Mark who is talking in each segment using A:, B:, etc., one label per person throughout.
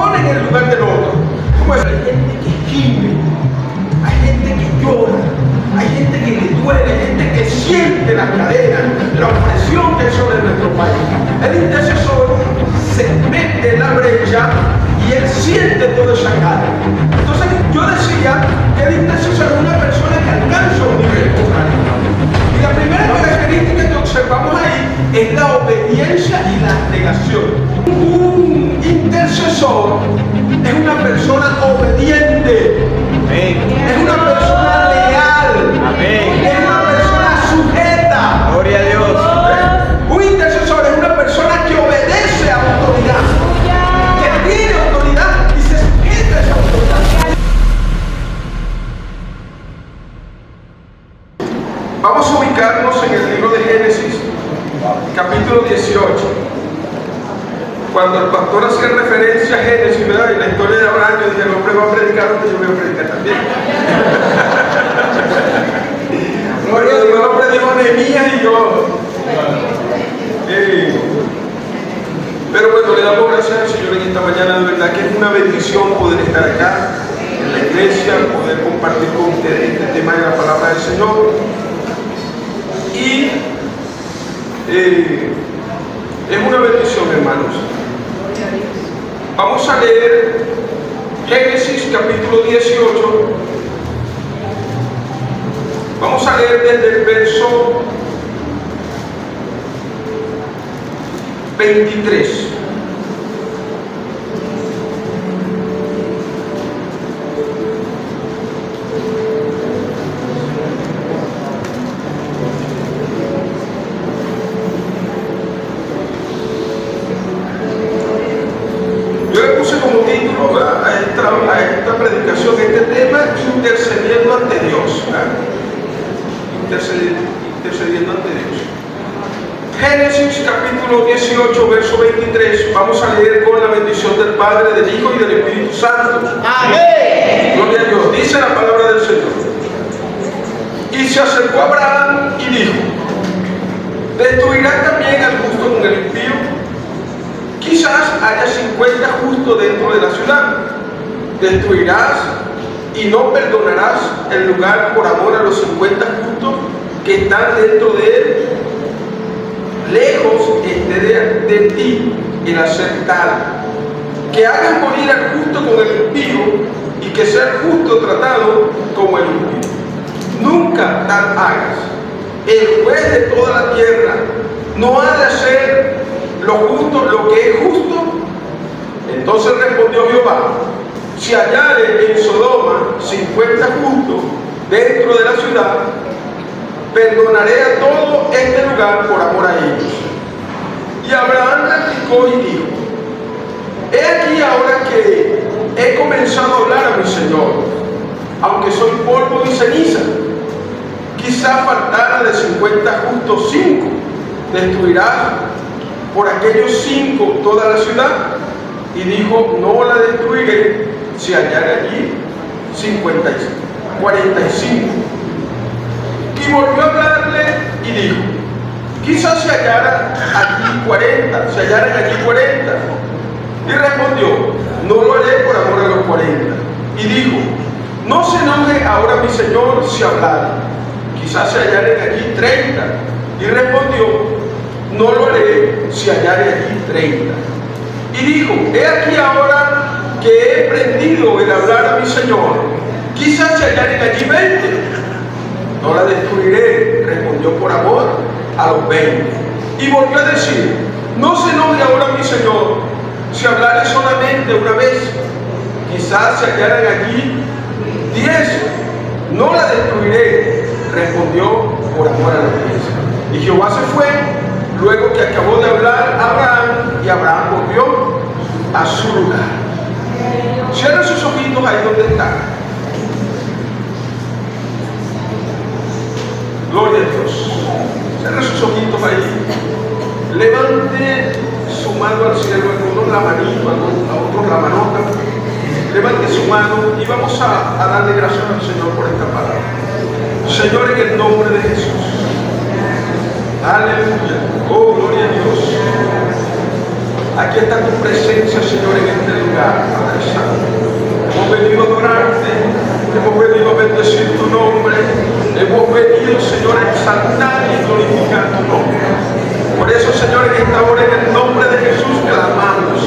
A: pone en el lugar del otro. Como hay gente que gime, hay gente que llora, hay gente que le duele, hay gente que siente la cadena, la opresión que hay sobre nuestro país. El intercesor se mete en la brecha y él siente toda esa carga. Entonces yo decía que el intercesor es una persona que alcanza un nivel moral. Y la primera característica que observamos ahí es la obediencia y la negación. Un intercesor es una persona obediente.
B: Amén.
A: Es una persona leal.
B: Amén.
A: Es una persona sujeta.
B: Gloria a Dios.
A: Un intercesor es una persona que obedece a autoridad, que tiene autoridad y se sujeta a esa autoridad. Vamos a ubicarnos en el libro de Génesis, capítulo 18. Cuando el pastor hacía referencia a Génesis, ¿verdad? Y la historia de Abraham, yo dije, el hombre va a predicar lo que yo voy a predicar también. Porque Dios lo predicó Nehemías y yo. Pero bueno, le damos gracias al Señor en esta mañana, de verdad que es una bendición poder estar acá en la iglesia, poder compartir con ustedes este tema de la palabra del Señor. Y es una bendición, hermanos. Vamos a leer Génesis capítulo 18. Vamos a leer desde el verso 23. Yo le puse como título a esta predicación, este tema, intercediendo ante Dios. Intercediendo ante Dios. Génesis capítulo 18, verso 23. Vamos a leer con la bendición del Padre, del Hijo y del Espíritu Santo.
B: Amén.
A: Gloria a Dios. Dice la palabra del Señor. Y se acercó a Abraham y dijo: ¿destruirás también al justo con el impío? Quizás haya 50 justos dentro de la ciudad. ¿Destruirás y no perdonarás el lugar por amor a los 50 justos que están dentro de él? Lejos esté de ti el hacer tal, que hagas morir al justo con el impío y que sea el justo tratado como el impío. Nunca tal hagas. El juez de toda la tierra no ha de hacer lo justo lo que es justo. Entonces respondió Jehová: si hallare en Sodoma 50 justos dentro de la ciudad, perdonaré a todo este lugar por amor a ellos. Y Abraham replicó y dijo: he aquí ahora que he comenzado a hablar a mi Señor, aunque soy polvo y ceniza. Quizá faltara de 50 justos 5. ¿Destruirás por aquellos 5 toda la ciudad? Y dijo: no la destruiré si hallare allí 45. Y volvió a hablarle y dijo: quizás se hallaran allí 40. Y respondió: no lo haré por amor a los 40. Y dijo: no se enoje ahora mi Señor si hablare, quizás se hallaren allí 30. Y respondió: no lo haré si hallare allí 30. Y dijo: he aquí ahora que he aprendido el hablar a mi Señor, quizás se hallaren allí 20. No la destruiré, respondió, por amor a los 20. Y volvió a decir: no se enoje ahora mi Señor si hablare solamente una vez, quizás se hallaran allí 10. No la destruiré, respondió, por amor a los 10. Y Jehová se fue luego que acabó de hablar a Abraham, y Abraham volvió a su lugar. Cierra sus ojitos ahí donde están. Gloria a Dios. Cierra sus ojitos ahí. Levante su mano al cielo, algunos la manito, a otros la manota. Levante su mano y vamos a darle gracias al Señor por esta palabra. Señor, en el nombre de Jesús. Aleluya. Oh, gloria a Dios. Aquí está tu presencia, Señor, en este lugar. lugar, Padre Santo. Hemos venido a adorarte, hemos venido a bendecir tu nombre, hemos venido, Señor, a exaltar y glorificar tu nombre. Por eso, Señor, en esta hora, en el nombre de Jesús, clamamos,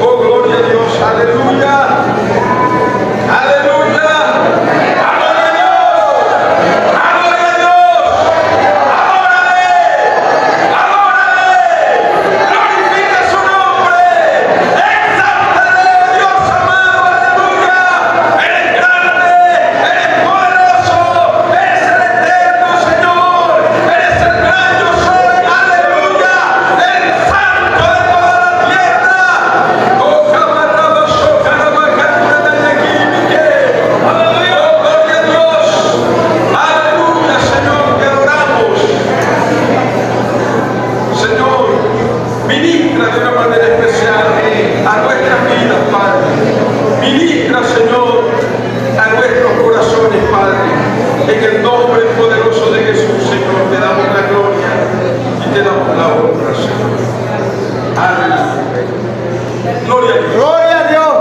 A: oh, gloria a Dios, aleluya, aleluya, adora a Dios, adora a Dios, adórale, glorifica su nombre, exáltale, Dios amado, aleluya, eres grande, eres poderoso, eres el eterno Señor, eres el gran yo soy, aleluya, el santo de toda la tierra. Oh, camarada, aleluya, oh, gloria a Dios, aleluya, Señor, te adoramos. Señor, ministra de una manera especial a nuestras vidas, Padre. Ministra, Señor, a nuestros corazones, Padre. En el nombre poderoso de Jesús, Señor, te damos la gloria y te damos la honra, Señor. Aleluya. Gloria a Dios.
B: Gloria a Dios.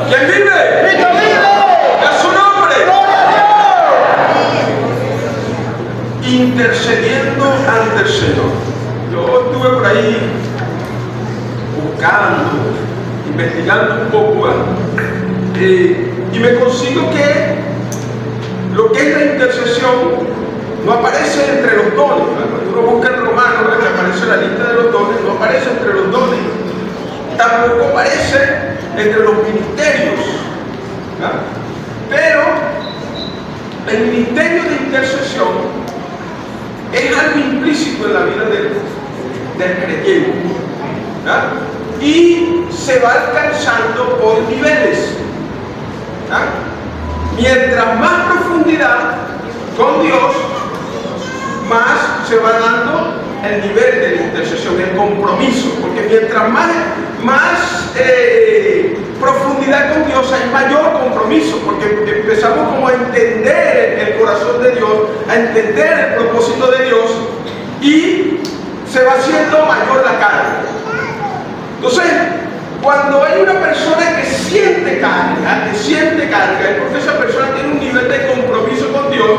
A: ¿Quién vive?
B: Cristo vive.
A: A su nombre.
B: Gloria a Dios.
A: Intercediendo ante el Señor. Yo estuve por ahí buscando, investigando un poco, y me consigo que lo que es la intercesión no aparece entre los dones. Cuando uno busca en Romanos, que aparece la lista de los dones, no aparece entre los dones, tampoco aparece entre los ministerios, ¿verdad? Pero el ministerio de intercesión es algo implícito en la vida del creyente, ¿verdad? Y se va alcanzando por niveles, ¿verdad? Mientras más profundidad con Dios, más se va dando el nivel de la intercesión, el compromiso, porque mientras más profundidad con Dios hay mayor compromiso, porque empezamos como a entender el corazón de Dios, a entender el propósito de Dios, y se va haciendo mayor la carga. Entonces, cuando hay una persona que siente carga, es porque esa persona tiene un nivel de compromiso con Dios.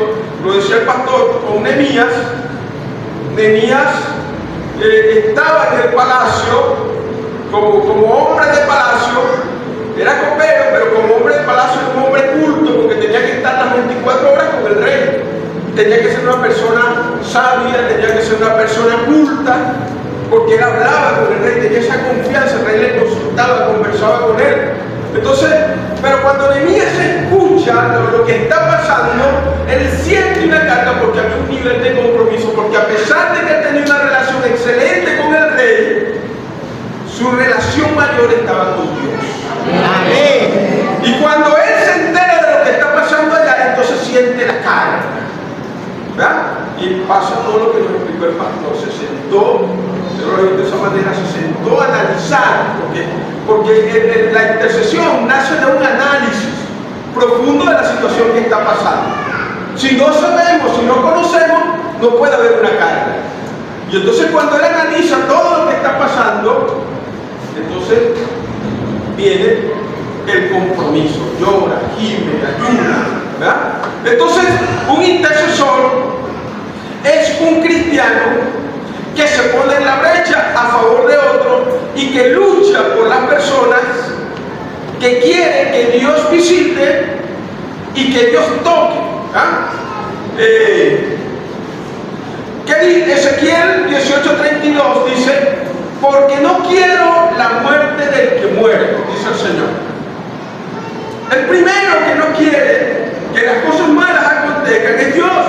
A: Lo decía el pastor con Nehemías. Nehemías estaba en el palacio como hombre de palacio, era copero, pero como hombre de palacio era un hombre culto, porque tenía que estar las 24 horas con el rey. Tenía que ser una persona sabia, tenía que ser una persona culta, porque él hablaba con el rey, tenía esa confianza, el rey le consultaba, conversaba con él. Entonces, pero cuando Nehemías escucha lo que está pasando, él siente una carga porque había un nivel de compromiso, porque a pesar de que él tenía una relación excelente con el rey, su relación mayor estaba con Dios. Amén. Y cuando él se entera de lo que está pasando allá, entonces siente la carga, ¿verdad? Y pasa todo lo que nos explicó el pastor. Se sentó, de esa manera se sentó a analizar, porque la intercesión nace de un análisis profundo de la situación que está pasando. Si no sabemos, si no conocemos, no puede haber una carga. Y entonces cuando él analiza todo lo que está pasando, entonces viene el compromiso, llora, gime, ayuda, ¿verdad? Entonces, un intercesor es un cristiano que se pone en la brecha a favor de otro y que lucha por las personas, que quiere que Dios visite y que Dios toque. Ezequiel 18:32 dice: porque no quiero la muerte del que muere, dice el Señor. El primero que no quiere que las cosas malas acontezcan es Dios.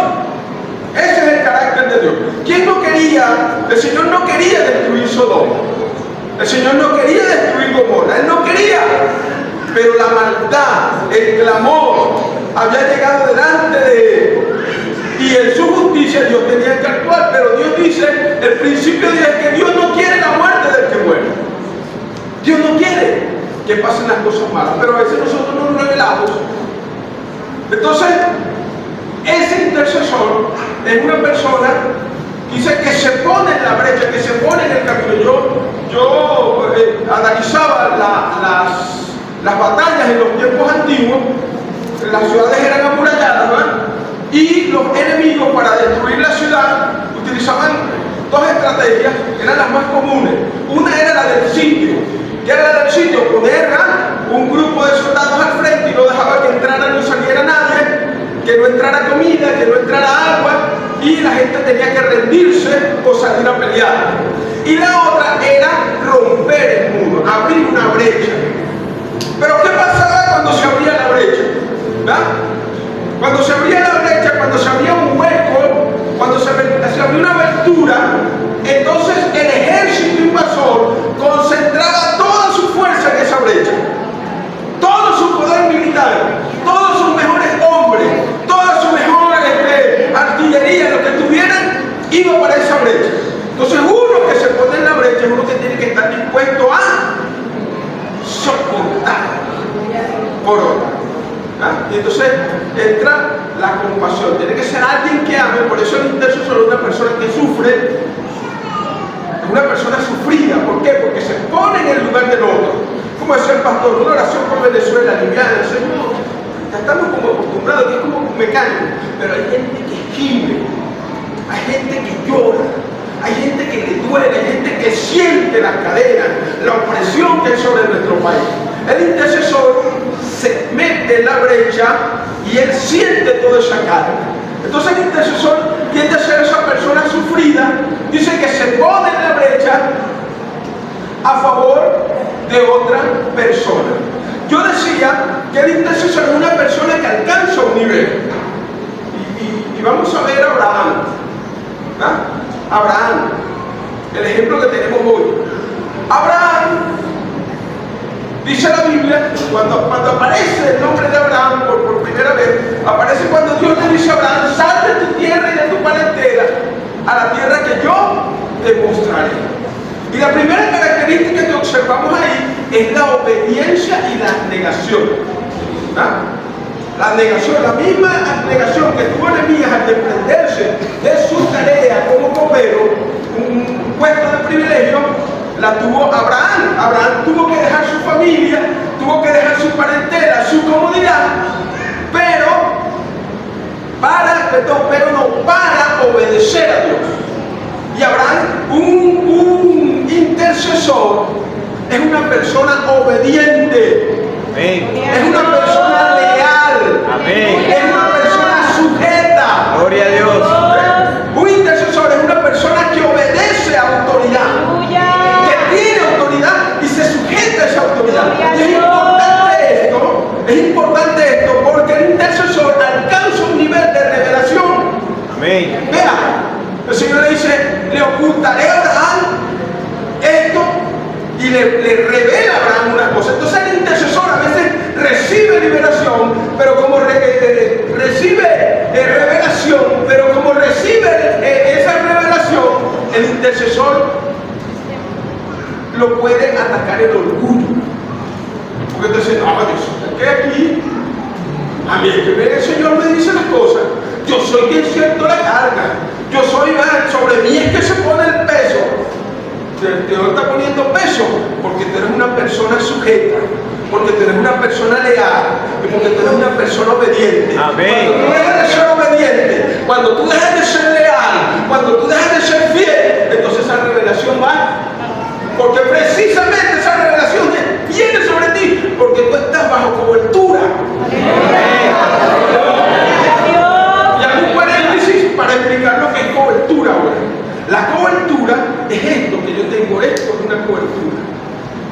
A: Ese es el carácter de Dios. ¿Quién no quería? El Señor no quería destruir Sodoma. El Señor no quería destruir Gomorra. Él no quería. Pero la maldad, el clamor, había llegado delante de él. Y en su justicia Dios tenía que actuar. Pero Dios dice, el principio dice que Dios no quiere la muerte del que muere. Dios no quiere. que pasen las cosas malas, pero a veces nosotros no nos revelamos. Entonces, ese intercesor es una persona, dice, que se pone en la brecha, que se pone en el camino. Yo analizaba las batallas en los tiempos antiguos. Las ciudades eran amuralladas, ¿verdad? Y los enemigos, para destruir la ciudad, utilizaban dos estrategias, eran las más comunes. Una era la del sitio. ¿Qué era la del sitio? Poner un grupo de soldados al frente y no dejaba que entrara ni saliera nadie, que no entrara comida, que no entrara agua, y la gente tenía que rendirse o salir a pelear. Y la otra era romper el muro, abrir una brecha. Pero ¿qué pasaba cuando se abría la brecha? ¿Verdad? Cuando se abría la brecha, cuando se abría un hueco, cuando se abría una abertura, entonces el ejército invasor concentraba toda su fuerza en esa brecha. Todo su poder militar, todos sus mejores hombres, toda su mejor artillería, lo que tuvieran, iba para esa brecha. Entonces uno que se pone en la brecha es uno que tiene que estar dispuesto a soportar por otro. Y entonces entra la compasión. Tiene que ser alguien que ame. Por eso el intercesor es una persona que sufre, es una persona sufrida. ¿Por qué? Porque se pone en el lugar del otro. Como decía el pastor, una oración por Venezuela, liviana. Señor, ya estamos como acostumbrados, que es como mecánico. Pero hay gente que gime, hay gente que llora, hay gente que le duele, hay gente que siente las cadenas, la opresión que hay sobre nuestro país. El intercesor se mete en la brecha y él siente toda esa carga. Entonces el intercesor tiende a ser esa persona sufrida, dice que se pone en la brecha a favor de otra persona. Yo decía que el intercesor es una persona que alcanza un nivel. Y vamos a ver a Abraham. ¿Ah? Abraham, el ejemplo que tenemos hoy. Abraham, dice la Biblia, cuando aparece el nombre de Abraham por primera vez, aparece cuando Dios le dice a Abraham: sal de tu tierra y de tu parentela a la tierra que yo te mostraré. Y la primera característica que observamos ahí es la obediencia y la negación. ¿Ah? La negación, la misma negación que tuvo Nehemías al desprenderse de su tarea como copero, un puesto de privilegio, la tuvo Abraham. Abraham tuvo que dejar su familia, tuvo que dejar su parentela, su comodidad, pero para obedecer a Dios. Y Abraham, un intercesor, es una persona obediente.
B: Amén.
A: Es una persona leal.
B: Amén.
A: Es una persona sujeta.
B: Gloria a Dios.
A: Un intercesor es una persona que obedece a autoridad, que tiene autoridad y se sujeta a esa autoridad. Y es importante esto porque el intercesor alcanza un nivel de revelación.
B: Amén.
A: Vea, el Señor le dice: le ocultaré a Abraham esto, y le revela a Abraham una cosa. Entonces el intercesor a veces recibe liberación, pero como recibe revelación, pero como recibe esa revelación, el intercesor lo puede atacar el orgullo. Porque entonces, no, yo que aquí, a mí es que el Señor me dice las cosas, yo soy quien siento la carga, yo soy, sobre mí es que se pone el peso. Dios está poniendo peso porque tú eres una persona sujeta, porque tú eres una persona leal y porque tú eres una persona obediente.
B: Amén.
A: Cuando tú dejas de ser obediente, cuando tú dejas de ser leal, cuando tú dejas de ser fiel, entonces esa revelación va, porque precisamente esa revelación viene sobre ti porque tú estás bajo cobertura. Y hago un paréntesis para explicar lo que es cobertura ahora. La cobertura es esto que yo tengo, esto es una cobertura.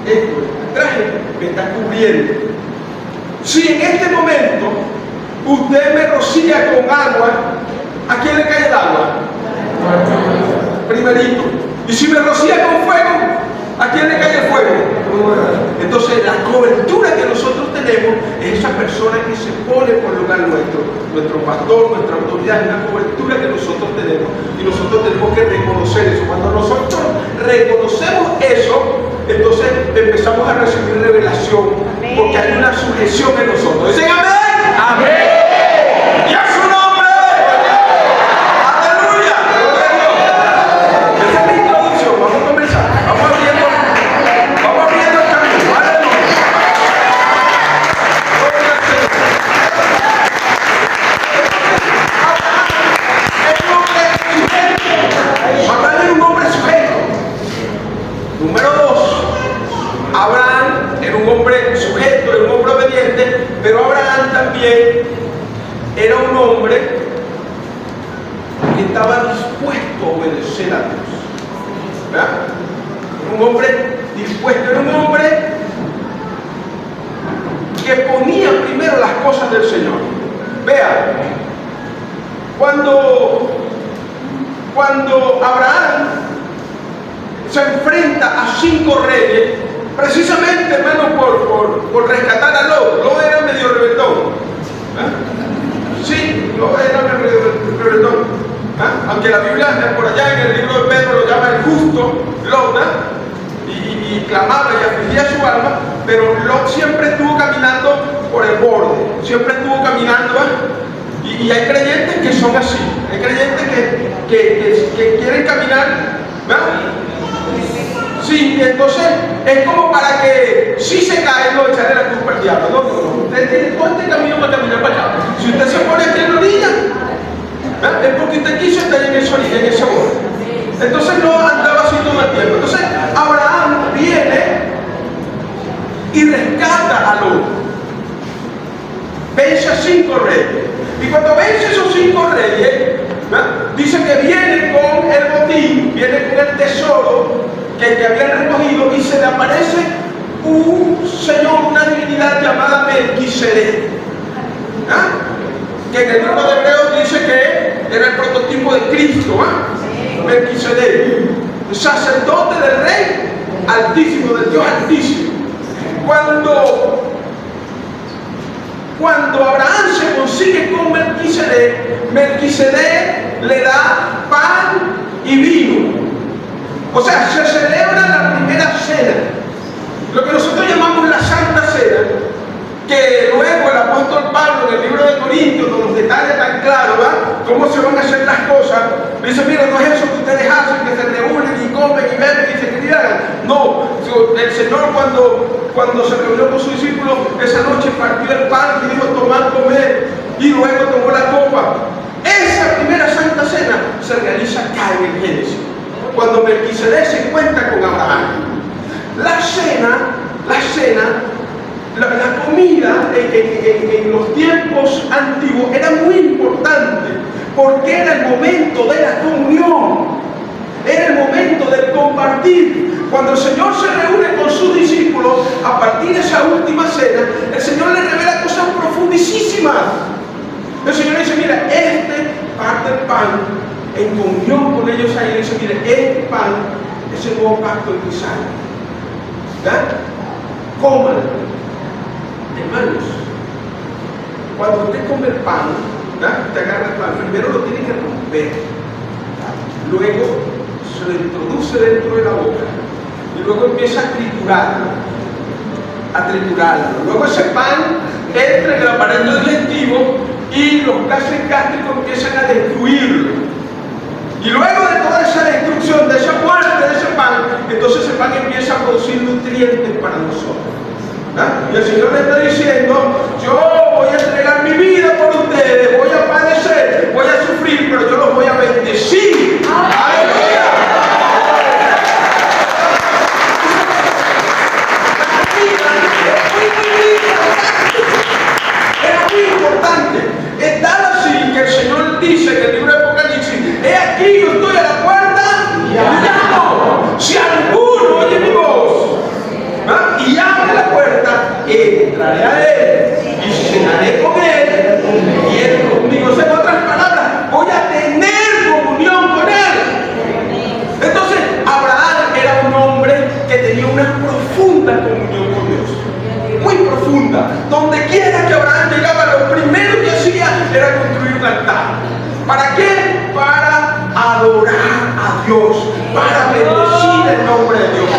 A: Esto, el traje me está cubriendo. Si en este momento usted me rocía con agua, ¿a quién le cae el agua? Primerito. Y si me rocía con fuego, ¿a quién le cae el fuego? Entonces la cobertura que nosotros tenemos es esa persona que se pone por lugar nuestro. Nuestro pastor, nuestra autoridad, es una cobertura que nosotros tenemos. Y nosotros tenemos que reconocer eso. Cuando nosotros reconocemos eso, entonces empezamos a recibir revelación, porque hay una sujeción en nosotros. ¿Dicen amén? ¡Amén! ¡Y a su nombre! ¡Aleluya! Esa es la introducción. Vamos a comenzar. Vamos abriendo el camino. ¡Aleluya! Abraham era un hombre sujeto. Número 2, Abraham era un hombre sujeto, era un hombre obediente, pero Abraham también era un hombre que estaba dispuesto a obedecer a Dios. ¿Verdad? Un hombre dispuesto, era un hombre que ponía primero las cosas del Señor. Vea, cuando Abraham se enfrenta a 5 reyes, precisamente, hermano, por rescatar a Lot. Lot era medio rebeldón. Sí, Lot era medio rebeldón. Aunque la Biblia, por allá en el libro de Pedro, lo llama el justo Lot, y clamaba y afligía su alma, pero Lot siempre estuvo caminando por el borde, siempre estuvo caminando. Y hay creyentes que son así, hay creyentes que quieren caminar, ¿verdad? Sí, entonces es como para que si se cae, no echarle la culpa al diablo. No. Usted tiene todo este camino para caminar para allá. Si usted se pone aquí en la orilla, ¿verdad? Es porque usted quiso estar en esa orilla, en ese borde. Entonces no andaba así todo el tiempo. Entonces Abraham viene y rescata a Lot. Vence a 5 reyes. Y cuando vence a esos 5 reyes, ¿verdad? Dice que viene con el botín, viene con el tesoro que habían recogido, y se le aparece un señor, una divinidad llamada Melquisedec, que en el libro de Hebreos dice que era el prototipo de Cristo. Melquisedec, sacerdote del Rey Altísimo, del Dios Altísimo. Cuando Abraham se consigue con Melquisedec, Melquisedec le da pan y vino. O sea, se celebra la primera cena, lo que nosotros llamamos la Santa Cena, que luego el apóstol Pablo en el libro de Corintios, con los detalles tan claros, cómo se van a hacer las cosas, dice: mira, no es eso que ustedes hacen, que se reúnen y comen y beben y se criaran. No, el Señor cuando se reunió con sus discípulos esa noche, partió el pan y dijo: tomad, comer, y luego tomó la copa. Esa primera Santa Cena se realiza acá en el Génesis, cuando Melquisedec se encuentra con Abraham. La comida en los tiempos antiguos era muy importante, porque era el momento de la comunión, era el momento del compartir. Cuando el Señor se reúne con sus discípulos, a partir de esa última cena, el Señor les revela cosas profundísimas. El Señor dice: mira, parte del pan, en comunión con ellos ahí, dice: mire, este pan es el nuevo pacto en mi sangre. Cómanlo. Hermanos, cuando usted come el pan, usted agarra el pan, primero lo tiene que romper, luego se lo introduce dentro de la boca y luego empieza a triturarlo. Luego ese pan entra en el aparato digestivo y los gases gástricos empiezan a destruirlo. Y luego de toda esa destrucción, de esa muerte de ese pan, entonces ese pan empieza a producir nutrientes para nosotros. Y el Señor le está diciendo: yo voy a entregar mi vida por ustedes, voy a padecer, voy a sufrir, pero yo los voy a bendecir. ¡Aleluya! Era muy importante. Es tal así que el Señor dice en el libro de Apocalipsis: he aquí, yo estoy a la puerta y llamo. Si alguno oye mi voz y abre la puerta, entraré a él y cenaré con él y él conmigo. O sea, en otras palabras, voy a tener comunión con él. Entonces, Abraham era un hombre que tenía una profunda comunión con Dios, muy profunda. Donde quiera que Abraham llegaba, lo primero que hacía era construir un altar. ¿Para qué? Para adorar a Dios, para bendecir el nombre de Dios.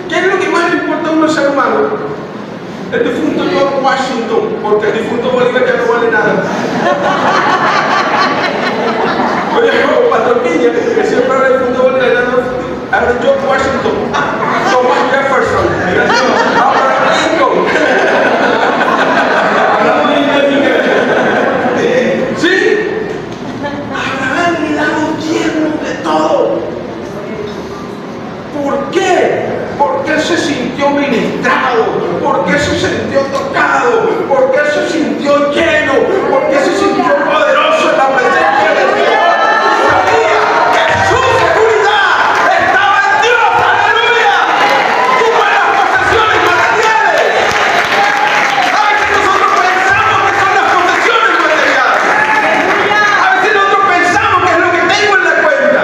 A: qué es lo que más le importa a un ser humano? El difunto George Washington, porque el difunto Bolívar ya no vale nada. Oye, como Pastor Piña, que siempre habla del difunto Bolívar, ya no habla de George Washington, Thomas Jefferson, Abraham Lincoln. ¿Sí? Abraham le da los diezmos de todo. ¿Por qué? Porque él se sintió ministrado, porque él se sintió tocado, porque él se sintió lleno, porque él se sintió poderoso en la presencia de Dios. Sabía que su seguridad estaba en Dios, aleluya, y no en las posesiones materiales. A veces nosotros pensamos que son las posesiones materiales. A veces nosotros pensamos que es lo que tengo en la cuenta,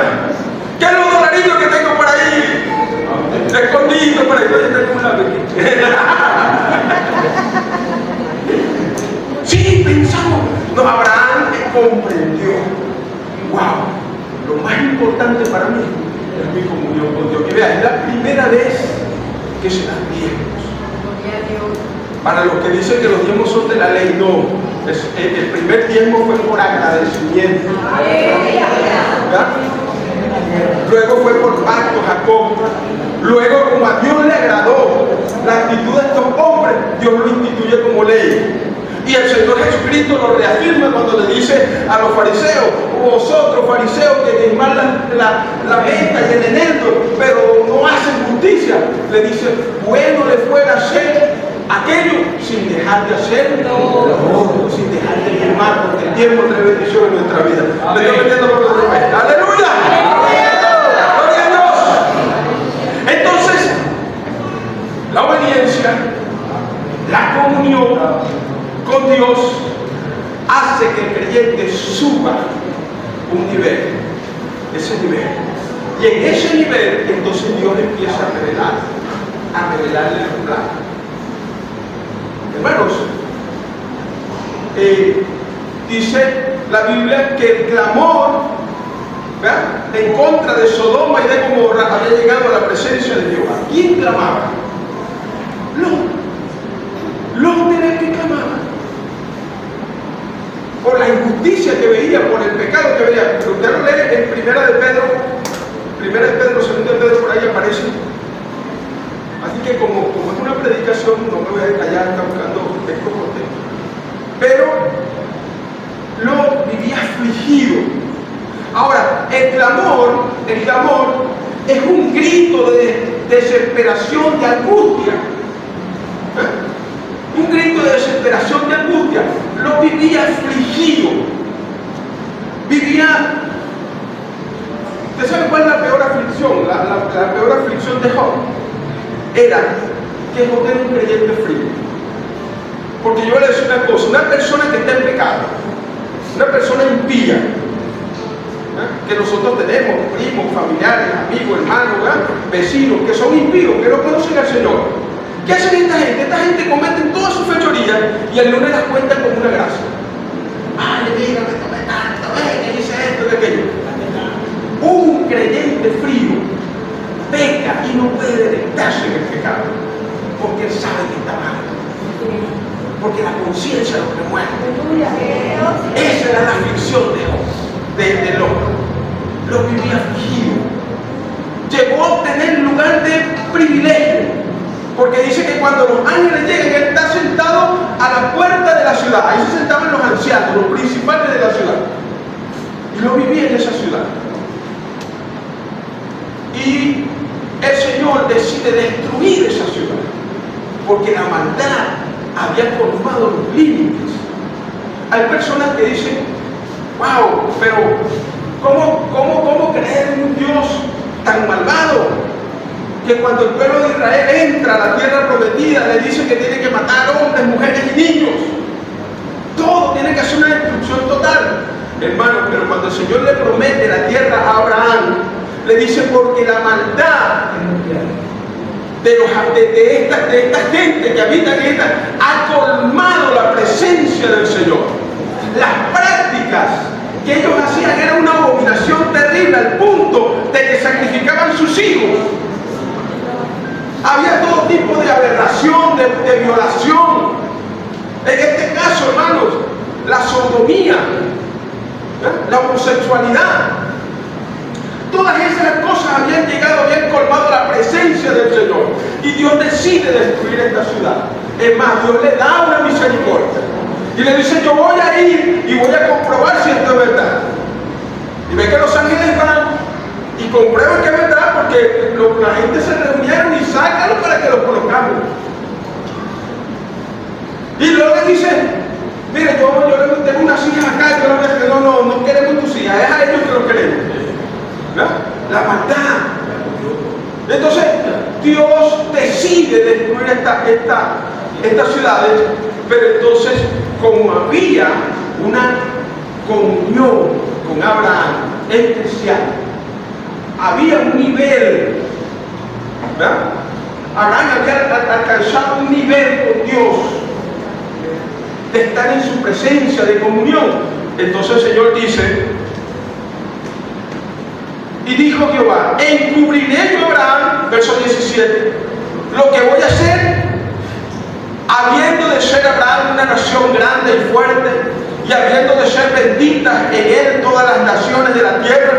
A: que es los dolaritos que tengo por ahí. Escondido por ahí, yo tengo un lápiz aquí. Sí, pensamos. No, Abraham comprendió. Wow, lo más importante para mí es mi comunión con Dios. Y vean, es la primera vez que se dan diezmos. Para los que dicen que los diezmos son de la ley, no. El primer diezmo fue por agradecimiento. ¿Verdad? Luego fue por pacto, Jacob. Luego, como a Dios le agradó la actitud de estos hombres, Dios lo instituye como ley. Y el Señor Jesucristo lo reafirma cuando le dice a los fariseos: vosotros, fariseos, que diezmáis la menta y el eneldo, pero no hacen justicia. Le dice: bueno le fuera hacer aquello sin dejar de hacer lo otro, sin dejar de diezmar, porque el diezmo trae bendición en nuestra vida. ¿Me estoy metiendo por otra vez? ¡Aleluya! Entonces, la obediencia, la comunión con Dios hace que el creyente suba un nivel, ese nivel. Y en ese nivel, entonces Dios empieza a revelarle el plan. Hermanos, dice la Biblia que el clamor, ¿verdad?, en contra de Sodoma y de Gomorra había llegado a la presencia de Jehová. ¿Quién clamaba? Lot era el que clamaba por la injusticia que veía, por el pecado que veía. Usted lo lee en Primera de Pedro, Segunda de Pedro, por ahí aparece. Así que como es una predicación, no me voy a callar, está buscando texto por texto. Pero Lot vivía afligido. Ahora, el clamor es un grito de desesperación, de angustia. Un grito de desesperación, de angustia. Lo vivía afligido. ¿Usted sabe cuál es la peor aflicción? La peor aflicción de Job era que Job era un creyente frío. Porque yo le decía una cosa: una persona que está en pecado, una persona impía, que nosotros tenemos, primos, familiares, amigos, hermanos, vecinos, que son impíos, que no conocen al Señor. ¿Qué hacen esta gente? Esta gente cometen todas sus fechorías y el lunes las cuentan como una gracia. Ay, mira, me tomé tanto, que hice esto, que aquello. Un creyente frío peca y no puede deleitarse en el pecado, porque él sabe que está mal, porque la conciencia lo remueve. Esa era la aflicción de Lot vivía afligido. Llegó a obtener lugar de privilegio, porque dice que cuando los ángeles llegan, él está sentado a la puerta de la ciudad. Ahí se sentaban los ancianos, los principales de la ciudad, y Lot vivía en esa ciudad. Y el Señor decide destruir esa ciudad, porque la maldad había colmado los límites. Hay personas que dicen: wow, pero ¿cómo creer en un Dios tan malvado? Que cuando el pueblo de Israel entra a la tierra prometida, le dice que tiene que matar hombres, mujeres y niños. Todo tiene que hacer una destrucción total. Hermano, pero cuando el Señor le promete la tierra a Abraham, le dice: porque la maldad de esta gente que habita en esta ha colmado la presencia del Señor. Las prácticas que ellos hacían era una abominación terrible, al punto de que sacrificaban sus hijos Había todo tipo de aberración, de violación. En este caso, hermanos, la sodomía, la homosexualidad. Todas esas cosas habían llegado, habían colmado la presencia del Señor. Y Dios decide destruir esta ciudad. Es más, Dios le da una misericordia. Y le dice, yo voy a ir y voy a comprobar si esto es verdad. Y ve que los ángeles van y comprueban que es verdad, porque la gente se reunieron y sácalo para que lo conozcamos. Y luego le dice, mire, yo tengo unas hijas acá, yo les digo, no queremos tus hijas, es a ellos que lo queremos. La maldad. Entonces Dios decide destruir estas ciudades, pero entonces, como había una comunión con Abraham especial, había un nivel, ¿verdad? Abraham había alcanzado un nivel con Dios de estar en su presencia, de comunión. Entonces el Señor dice, y dijo Jehová, encubriré yo a Abraham, verso 17, lo que voy a hacer, habiendo de ser Abraham una nación grande y fuerte, y habiendo de ser benditas en él todas las naciones de la tierra,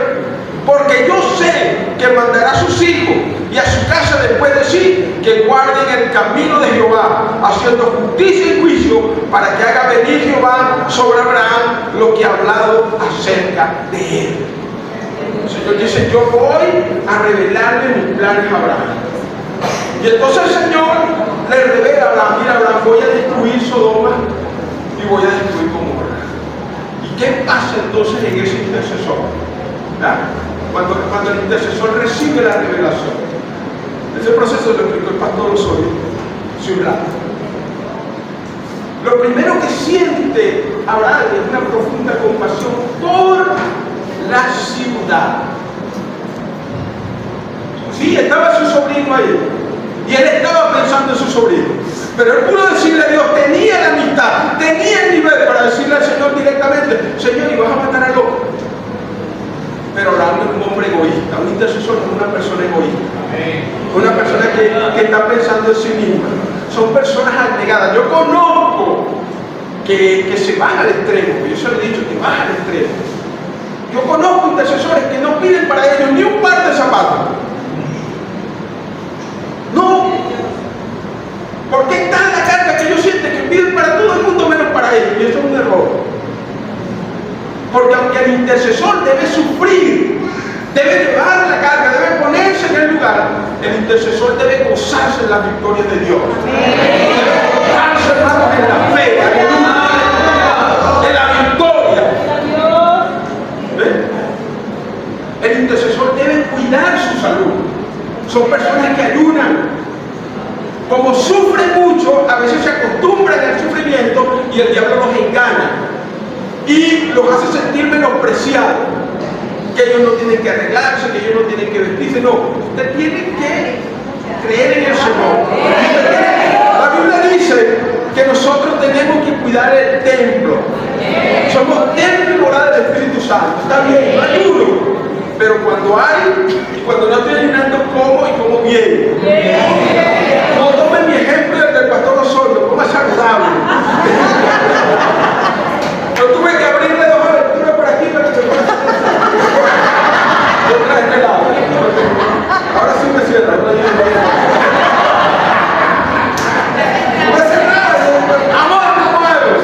A: porque yo sé que mandará a sus hijos y a su casa después de sí, que guarden el camino de Jehová, haciendo justicia y juicio, para que haga venir Jehová sobre Abraham lo que ha hablado acerca de él. El Señor dice, yo voy a revelarle mis planes a Abraham. Y entonces el Señor le revela a Abraham, mira Abraham, voy a destruir Sodoma y voy a destruir Gomorra. ¿Y qué pasa entonces en ese intercesor? Cuando el intercesor recibe la revelación. Ese proceso lo explicó el pastor Osorio hace un rato. Lo primero que siente Abraham es una profunda compasión por la ciudad. Sí, estaba su sobrino ahí y él estaba pensando en su sobrino, pero él pudo decirle a Dios, tenía la amistad, tenía el nivel para decirle al Señor directamente, Señor, y vas a matar al loco. Pero Abraham es un hombre egoísta, un intercesor es una persona egoísta, una persona que está pensando en sí misma. Son personas abnegadas. Yo conozco que se van al extremo, yo se lo he dicho, que van al extremo. Yo conozco intercesores que no piden para ellos ni un par de zapatos. No, porque es tan la carga que ellos sienten que piden para todo el mundo menos para ellos, y eso es un error. Porque aunque el intercesor debe sufrir, debe llevar la carga, debe ponerse en el lugar, el intercesor debe gozarse en las victorias de Dios. Debe gozarse, hermanos, en la fe, en la victoria. El intercesor debe cuidar su salud. Son personas que ayunan. Como sufren mucho, a veces se acostumbran al sufrimiento y el diablo los engaña y los hace sentir menospreciados, que ellos no tienen que arreglarse, que ellos no tienen que vestirse. No, usted tiene que creer en el Señor. La Biblia dice que nosotros tenemos que cuidar el templo. Somos templo y morada del Espíritu Santo. Está bien, no hay uno. Pero cuando hay, y cuando no estoy ayunando, como y como bien. No tomen mi ejemplo del pastor Osorio, coma saludable. Yo tuve que abrirle dos aberturas por aquí para que se pueda hacer. Otra de este lado. Ahora sí me cierra. No me cerrar. Amor, no muevos.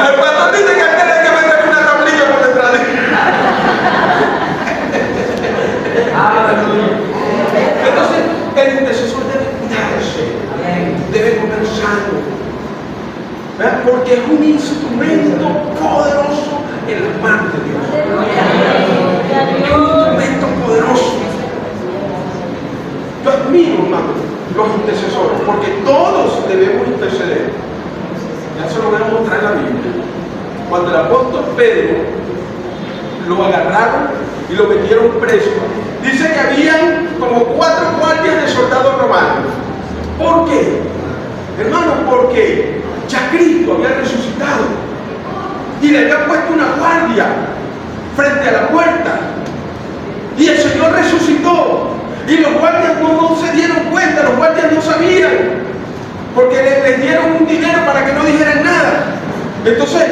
A: El pastor dice que antes hay que meter una tablilla por detrás de él. Entonces, el intercesor debe cuidarse, debe comer sano, ¿verdad? Porque es un instrumento poderoso en las manos de Dios. Es un instrumento poderoso. Yo admiro, hermano, los intercesores, porque todos debemos interceder. Ya se lo voy a mostrar en la Biblia. Cuando el apóstol Pedro lo agarraron y lo metieron preso, dice que habían como 4 guardias de soldados romanos. ¿Por qué? Hermano, porque ya Cristo había resucitado y le había puesto una guardia frente a la puerta. Y los guardias no se dieron cuenta, los guardias no sabían, porque les dieron un dinero para que no dijeran nada. Entonces,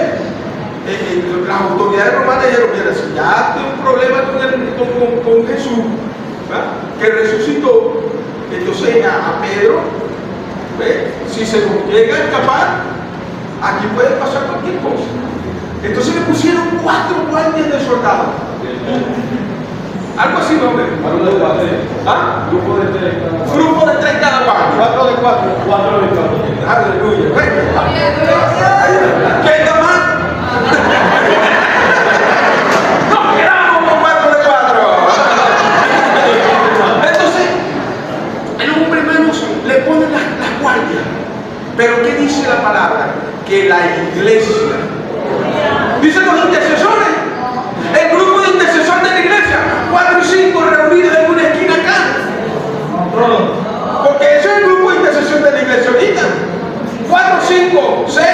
A: las autoridades romanas dijeron: mira, si ya hay un problema con Jesús, ¿verdad?, que resucitó, entonces a Pedro, si se nos llega a escapar, aquí puede pasar cualquier cosa. Entonces le pusieron 4 guardias de soldados. Algo así, ¿no? ¿Ah?
B: Grupo de 3 cada uno.
A: Grupo de 3 cada guardia.
B: 4 de 4. 4 de 4.
A: Aleluya. ¿Qué más? Nos quedamos con 4 de 4. Entonces, el hombre, hermanos, le ponen las guardias. Pero ¿qué dice la palabra? Que la iglesia, dicen los intercesores, el grupo de intercesores de la iglesia, 4 y 5 reunidos en una esquina acá. Porque ese es el grupo de intercesión de la iglesia ahorita. 4, 5, 6.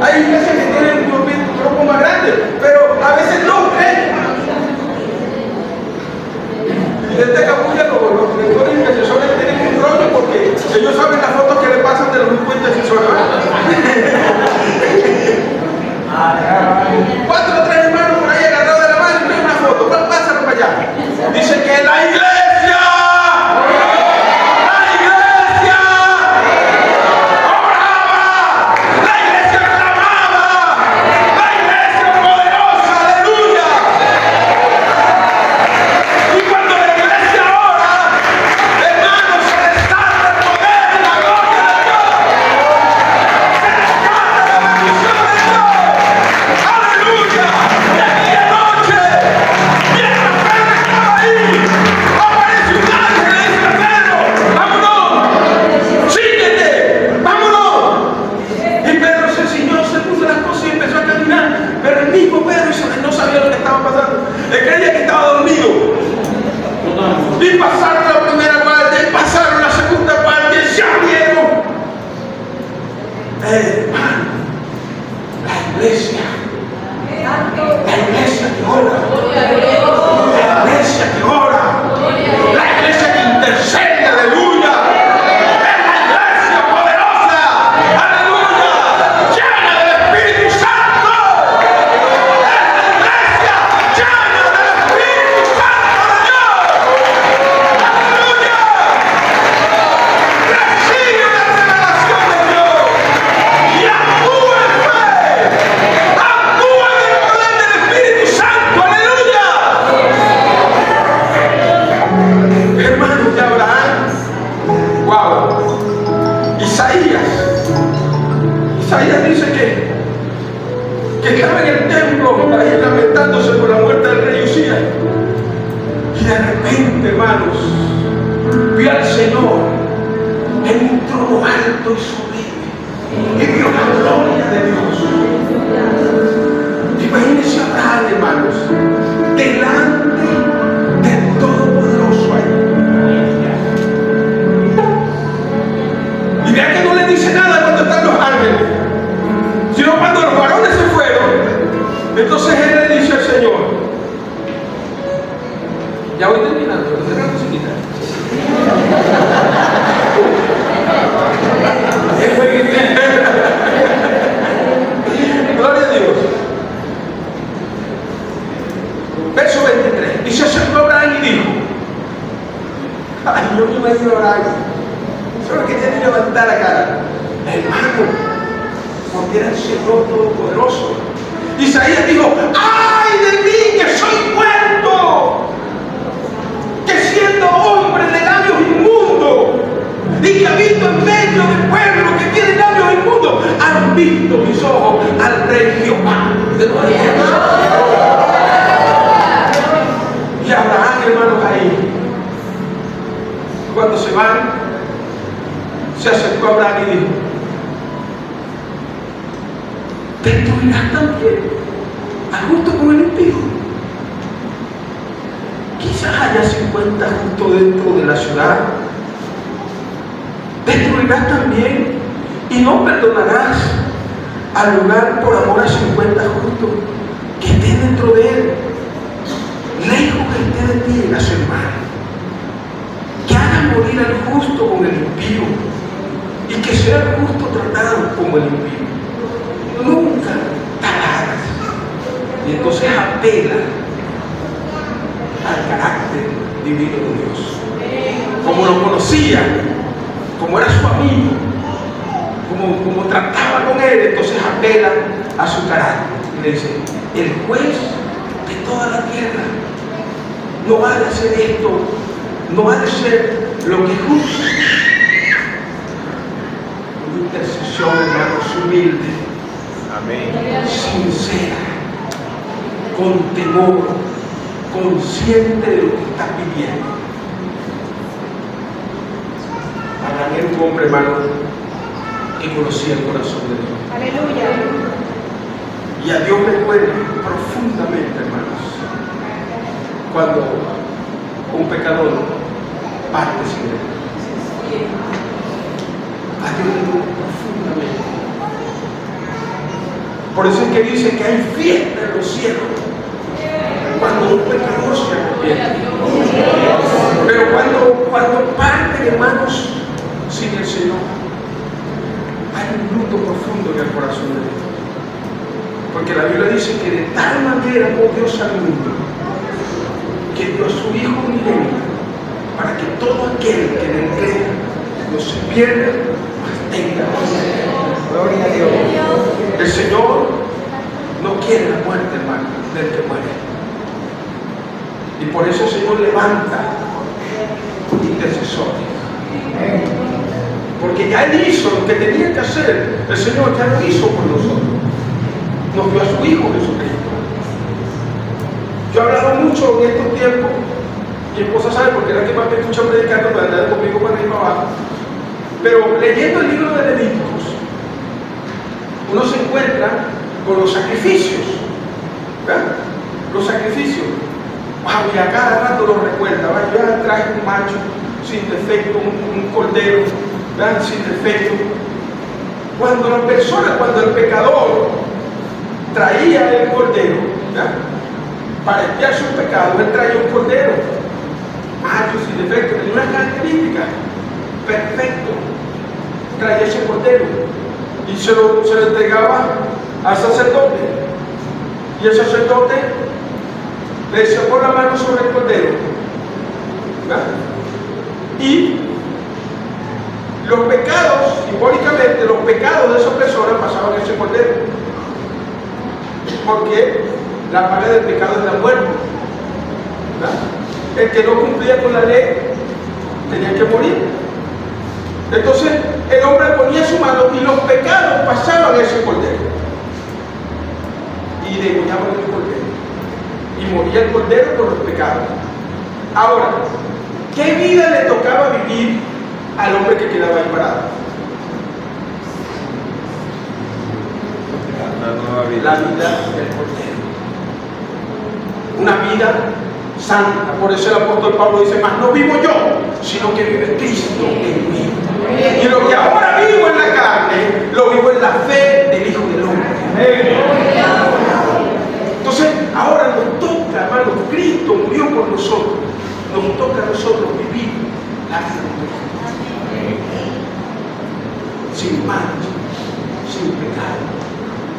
A: Hay iglesias que tienen un grupo más grande, pero a veces 2, 3. Y desde Capulla los directores intercesores tienen un rollo porque ellos saben las fotos que le pasan de los grupos intercesores. 4 o 3 hermanos por ahí agarrados de la mano y ven una foto. Pásalo para allá. Dice que la iglesia oraba, la iglesia clamaba, la iglesia poderosa, aleluya. Y cuando la iglesia ora, hermanos, se desata el poder y la gloria de Dios. Se desata la bendición de Dios. ¡Aleluya! Y aquella noche, mientras Pedro estaba ahí, aparece un ángel y le dice a Pedro: ¡vámonos! ¡Síguete! ¡Vámonos! Y Pedro se ciñó, se puso las cosas y empezó a caminar. Pero el mismo Pedro no sabía lo que estaba pasando. Él creía que estaba dormido. Y pasaron la primera guardia, y pasaron la segunda guardia, y ya vieron. Hermano, la iglesia que ora, la iglesia que ora, la iglesia que intercede, aleluya, es la iglesia poderosa, aleluya, llena del Espíritu Santo, es la iglesia llena del Espíritu Santo de Dios, aleluya, recibe la revelación de Dios y actúa en fe, actúa en el poder del Espíritu Santo, aleluya. Hermanos de Abraham, wow. Isaías dice que estaba en el templo ahí lamentándose por la muerte del rey Usías, y de repente, hermanos, vio al Señor en un trono alto y sublime y vio la gloria de Dios. Imagínense a Abraham, hermanos, delante del Todopoderoso ahí. Y vean que no le dice nada cuando están los ángeles, sino cuando los varones se fueron. Entonces él le dice al Señor: ya voy terminando, ¿dónde la musiquita? Gloria a Dios. Verso 23. Y se acercó Abraham y dijo: ay, yo me imagino a Abraham, solo quería ni levantar la cara, hermano, porque era el Señor Todopoderoso. Isaías dijo: ay de mí que soy muerto, que siendo hombre de labios inmundos y que habito en medio del pueblo que tiene labios inmundos, han visto mis ojos al rey Jehová. Y Abraham, hermanos, ahí, cuando se van, se acercó a Abraham y dijo: ¿destruirás también al justo con el impío? Quizás haya 50 justos dentro de la ciudad. ¿Destruirás también y no perdonarás al lugar por amor a 50 justos que estén dentro de él? Lejos que esté de ti la hermana. justo con el impío y que sea el justo tratado como el impío. Nunca taladas. Y entonces apela al carácter divino de Dios. Como lo conocía, como era su amigo, como trataba con él, entonces apela a su carácter. Y le dice, el juez de toda la tierra no ha de hacer esto, no ha de ser lo que es justo. Una intercesión, hermanos, humilde,
C: Amén.
A: sincera, con temor, consciente de lo que está pidiendo. Abraham era un hombre, hermano, que conocía el corazón de Dios.
D: Aleluya.
A: Y a Dios le duele profundamente, hermanos, cuando un pecador parte sin él. A Dios le duele profundamente. Por eso es que dice que hay fiesta en los cielos cuando un pecador se arrepiente. Pero cuando parten, hermanos, sin el Señor, hay un luto profundo en el corazón de Dios. Porque la Biblia dice que de tal manera amó Dios al mundo que dio a su Hijo unigénito para que todo aquel que en él crea no se pierda, mas tenga vida. Gloria a Dios. El Señor no quiere la muerte, hermano, del que muere. Y por eso el Señor levanta intercesores. Porque ya Él hizo lo que tenía que hacer. El Señor ya lo hizo por nosotros. Nos dio a su Hijo Jesucristo. Yo he hablado mucho en estos tiempos, mi esposa sabe porque era la que más me escucha predicando, para andar conmigo para arriba y para abajo. Pero leyendo el libro de Levíticos, uno se encuentra con los sacrificios. ¿Verdad? Los sacrificios. Wow, y a cada rato lo recuerda. ¿Verdad? Yo ya traje un macho sin defecto, un cordero, ¿verdad? Sin defecto. Cuando el pecador traía el cordero, ¿verdad? Para expiar sus pecados, él traía un cordero, macho sin defecto, tenía una característica, perfecto, traía ese cordero y se lo entregaba al sacerdote, y el sacerdote le decía por la mano sobre el cordero, ¿verdad? Y los pecados, simbólicamente, los pecados de esa persona pasaban en ese cordero, porque la paga del pecado es la muerte, ¿verdad? El que no cumplía con la ley tenía que morir. Entonces el hombre ponía su mano y los pecados pasaban a ese cordero y degollaban el cordero y moría el cordero por los pecados. Ahora, ¿qué vida le tocaba vivir al hombre que quedaba ahí parado? La vida del cordero, una vida santa. Por eso el apóstol Pablo dice, más no vivo yo, sino que vive Cristo en mí. Y lo que ahora vivo en la carne, lo vivo en la fe del Hijo del Hombre. Entonces, ahora nos toca, hermanos, Cristo murió por nosotros, nos toca a nosotros vivir la vida de Cristo, sin mancha, sin pecado,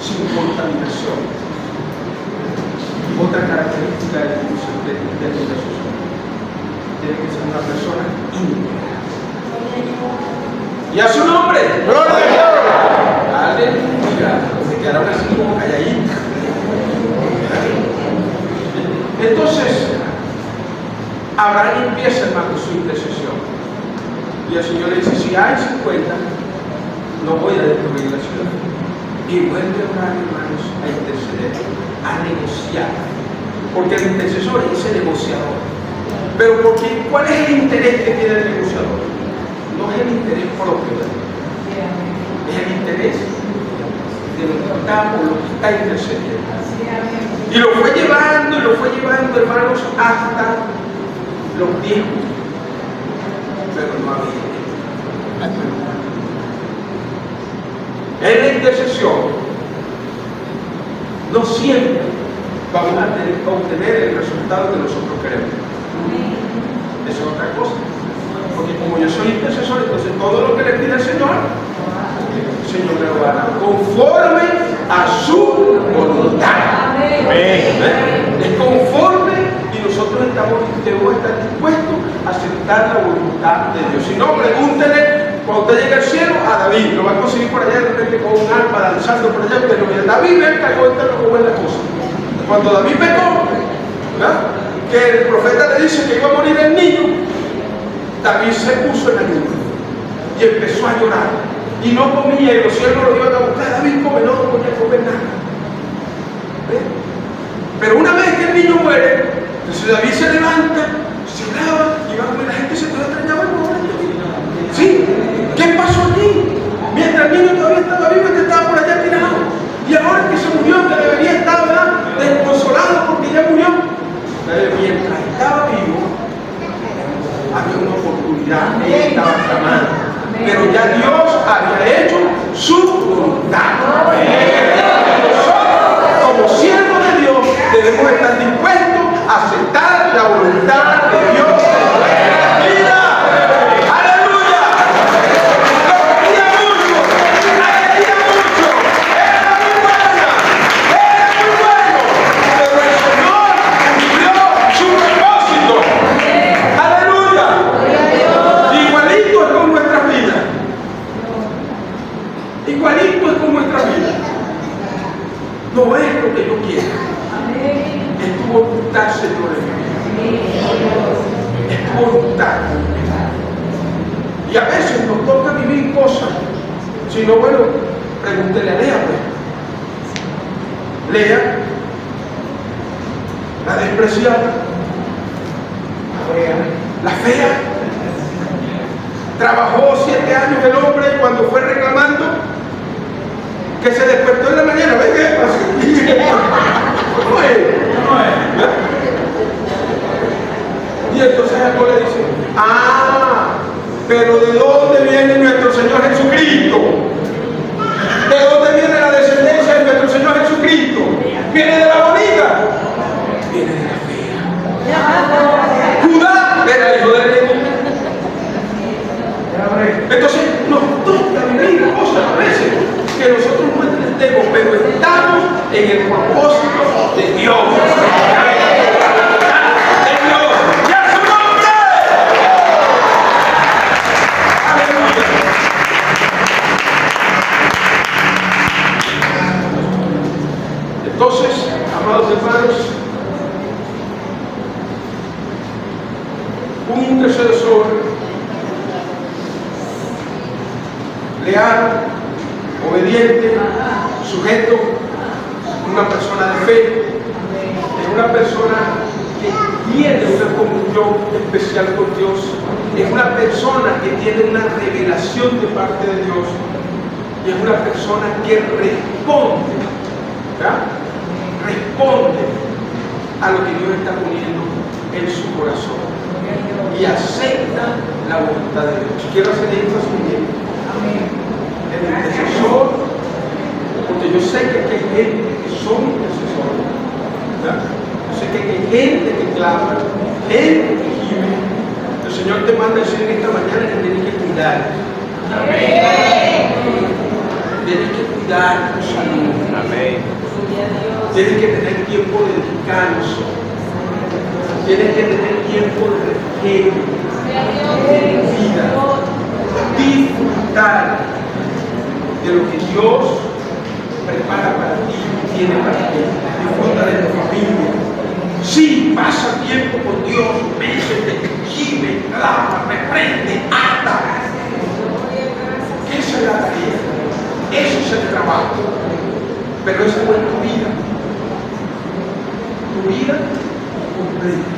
A: sin contaminación. Otra característica de Jesús tiene que ser una persona íntegra. Y a su nombre, gloria a Dios. Aleluya. Se quedaron así como calladitos. Entonces, Abraham empieza, hermano, su intercesión. Y el Señor le dice, si hay 50, no voy a destruir la ciudad. Y vuelve a orar, hermanos, a interceder, a negociar. Porque el intercesor es el negociador. Pero porque, ¿cuál es el interés que tiene el negociador? No es el interés propio de él. Es el interés de lo que está por lo que está intercediendo. Y lo fue llevando, hermanos, hasta los 10. Pero no había. En la intercesión no siempre vamos a obtener el resultado que nosotros queremos. Eso es otra cosa. Porque como yo soy intercesor, entonces todo lo que le pide el Señor me lo dará conforme a su voluntad. Es conforme, y nosotros debemos estar dispuestos a aceptar la voluntad de Dios. Si no, pregúntele cuando usted llegue al cielo a David, lo va a conseguir por allá de repente con un arpa danzando por allá, pero mira, David me cagó en cómo es la cosa. Cuando David pecó, ¿verdad?, que el profeta le dice que iba a morir el niño, David se puso en ayuno y empezó a llorar y no comía, y los siervos lo iban a buscar. David come, no podía comer nada. ¿Ven? Pero una vez que el niño muere, entonces David se levanta, se lava y va a comer. La gente se quedó extrañada. ¿Sí? ¿Qué pasó aquí? Mientras el niño todavía estaba vivo, este estaba por allá tirado, y ahora que se murió, que debería estar, ¿verdad?, desconsolado porque ya murió. Mientras estaba vivo, había una oportunidad, él estaba clamando, pero ya Dios había hecho su voluntad. Nosotros, como siervos de Dios, debemos estar dispuestos a aceptar la voluntad de Dios en nuestra vida. ¡Aleluya! Lo quería mucho, la quería mucho, era muy buena, pero el Señor cumplió su propósito. ¡Aleluya! Igualito es con nuestras vidas. Igualito es con nuestra vida. No es lo que yo quiero, es tu voluntad, Señor. Es tu voluntad. Y a veces nos toca vivir cosas. Si no, bueno, pregúntele a Lea, pues. Lea, la despreciada, la fea. Trabajó 7 años el hombre, y cuando fue reclamando, que se despertó en la mañana, ¿ves qué pasa? ¿Cómo es? Y entonces Jacob le dice, pero ¿de dónde viene nuestro Señor Jesucristo? ¿De dónde viene la descendencia de nuestro Señor Jesucristo? ¿Viene de la bonita? Viene de la fea. Judá era hijo de Leví. Entonces nos toca vivir cosas a veces que nosotros no entendemos, pero estamos en el propósito de Dios. Entonces, amados hermanos, un intercesor leal, obediente, sujeto, una persona de fe, es una persona que tiene una comunión especial con Dios, es una persona que tiene una revelación de parte de Dios, y es una persona que responde, ¿verdad?, responde a lo que Dios está poniendo en su corazón y acepta la voluntad de Dios. Quiero hacer énfasis en esto. El intercesor, porque yo sé que hay gente que son intercesores, ¿verdad? Yo sé que hay gente que clama, gente que gime. El Señor te manda a decir en esta mañana que tienes que cuidar. Tienes que cuidar tu salud. Tienes que tener tiempo de descanso. Tienes que tener tiempo de refrigerio, de vida. Disfrutar de lo que Dios prepara para ti y tiene para ti. Disfruta de tu familia. Sí, pasa tiempo con Dios, métete, gime, clama, reprende, anda. Esa es la tarea, eso es el trabajo. Pero esa no es tu vida. Tu vida completa.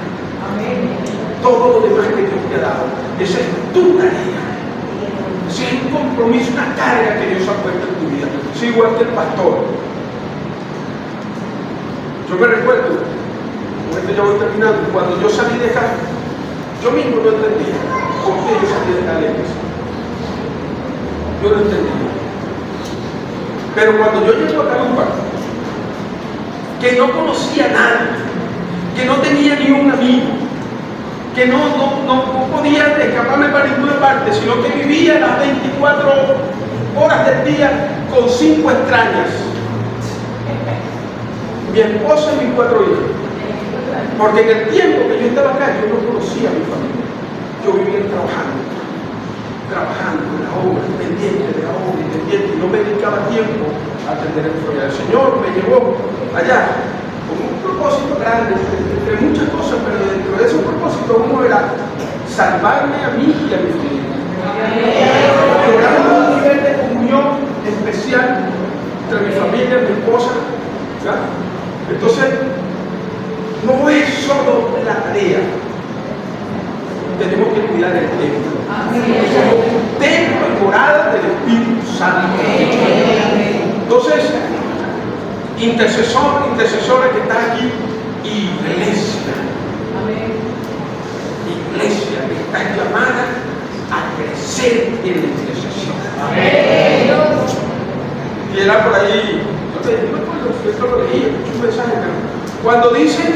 A: Todo lo demás que Dios te ha dado, esa es tu tarea. Ese es un compromiso, una carga que Dios ha puesto en tu vida. Es igual que el pastor. Yo me recuerdo, con esto ya voy terminando, cuando yo salí de acá, yo mismo no entendía por qué yo salí de la iglesia. Yo no entendía. Pero cuando yo llego a Carupa, que no conocía a nadie, que no tenía ni un amigo, que no podía escaparme para ninguna parte, sino que vivía las 24 horas del día con 5 extrañas. Mi esposa y mis 4 hijos. Porque en el tiempo que yo estaba acá, yo no conocía a mi familia. Yo vivía trabajando en la obra, pendiente de la obra, y no me dedicaba tiempo a atender el familia. El Señor me llevó allá con un propósito grande, entre muchas cosas, pero dentro de ese propósito uno era salvarme a mí y a mi familia. Logramos un nivel de comunión especial entre mi familia, mi esposa, ¿verdad? Entonces, no es solo la tarea, tenemos que cuidar el templo. Somos un templo y morada del Espíritu Santo. Entonces, intercesora que está aquí, iglesia. Iglesia que está llamada a crecer en la intercesión. Y era por ahí, yo lo leí, escuché un mensaje, pero cuando dicen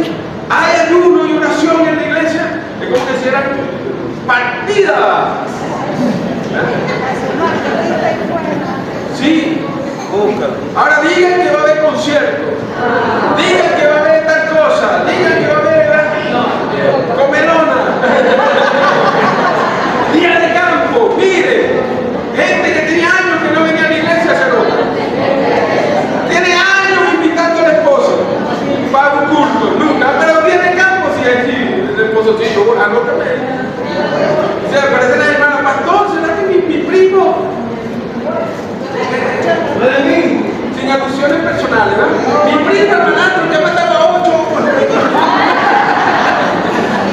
A: hay ayuno y oración en la iglesia, es como que si eran partida. Sí. Ahora digan que va a haber concierto, digan que va a haber tal cosa, digan que va a haber comelona, día de campo. Mire, gente que tenía años que no venía a la iglesia se nota. Tiene años invitando a la esposa para un culto, nunca, pero día de campo sí, el esposo sí, yo anótame. O sea, parece la hermana pastor, ¿será que mi primo? Sin alusiones personales, ¿verdad? Mi primo hermanastro ya mataba 8.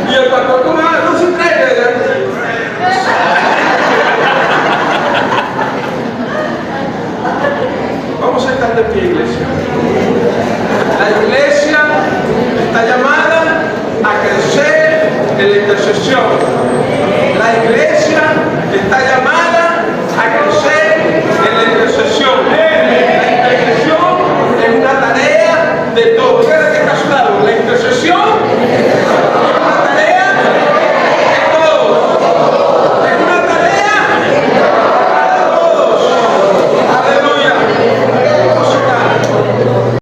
A: Y el pastor como no se trae, ¿verdad? Vamos a estar de pie, iglesia. La iglesia está llamada a crecer en la intercesión. La iglesia está llamada